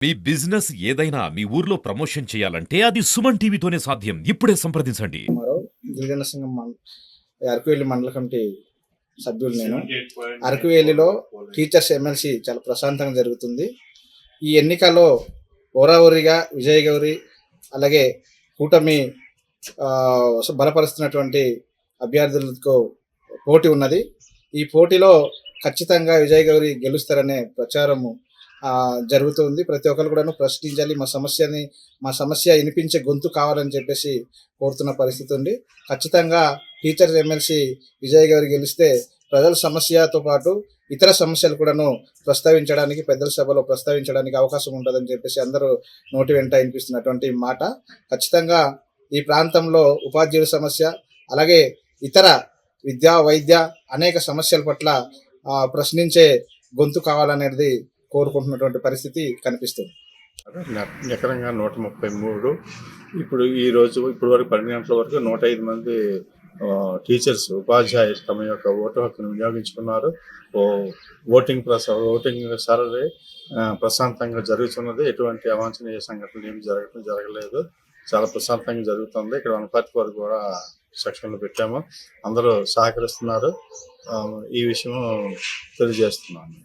మీ business ఏదైనా మీ ఊర్లో promotion చేయాలంటే అది సుమన్ టీవీతోనే సాధ్యం. ఇప్పుడే సంప్రదించండి. గిరిజన సంఘం అరకువేలి మండల కమిటీ సభ్యులు నేను. అరకువేలిలో టీచర్స్ ఎమ్మెల్సీ చాలా ప్రశాంతంగా జరుగుతుంది. ఈ ఎన్నికల్లో ఓరావరిగా విజయ్ గౌరి అలాగే కూటమి బలపరుస్తున్నటువంటి అభ్యర్థులకు పోటీ ఉన్నది. ఈ పోటీలో ఖచ్చితంగా విజయ్ గౌరి గెలుస్తారనే ప్రచారము జరుగుతుంది. ప్రతి ఒక్కరు కూడా ప్రశ్నించాలి, మా సమస్య వినిపించే గొంతు కావాలని చెప్పేసి కోరుతున్న పరిస్థితి ఉంది. ఖచ్చితంగా టీచర్స్ ఎమ్మెల్సీ విజయ్ గారు గెలిస్తే ప్రజల సమస్యతో పాటు ఇతర సమస్యలు కూడాను ప్రస్తావించడానికి, పెద్దల సభలో ప్రస్తావించడానికి అవకాశం ఉంటుందని చెప్పేసి అందరూ నోటి వెంట వినిపిస్తున్నటువంటి మాట. ఖచ్చితంగా ఈ ప్రాంతంలో ఉపాధ్యాయుల సమస్య అలాగే ఇతర విద్యా వైద్య అనేక సమస్యల పట్ల ప్రశ్నించే గొంతు కావాలనేది కోరుకుంటున్నటువంటి పరిస్థితి కనిపిస్తుంది. ఎకరంగా 133. ఇప్పుడు వరకు 12 గంటల వరకు 105 మంది టీచర్స్ ఉపాధ్యాయులు తమ యొక్క ఓటు హక్కును వినియోగించుకున్నారు. ఓటింగ్ సరళి ప్రశాంతంగా జరుగుతున్నది. ఎటువంటి అవాంఛనీయ సంఘటనలు ఏమి జరగలేదు. చాలా ప్రశాంతంగా జరుగుతుంది. ఇక్కడ 140 వరకు కూడా సెక్షన్లు పెట్టాము. అందరూ సహకరిస్తున్నారు. ఈ విషయం తెలియజేస్తున్నాను.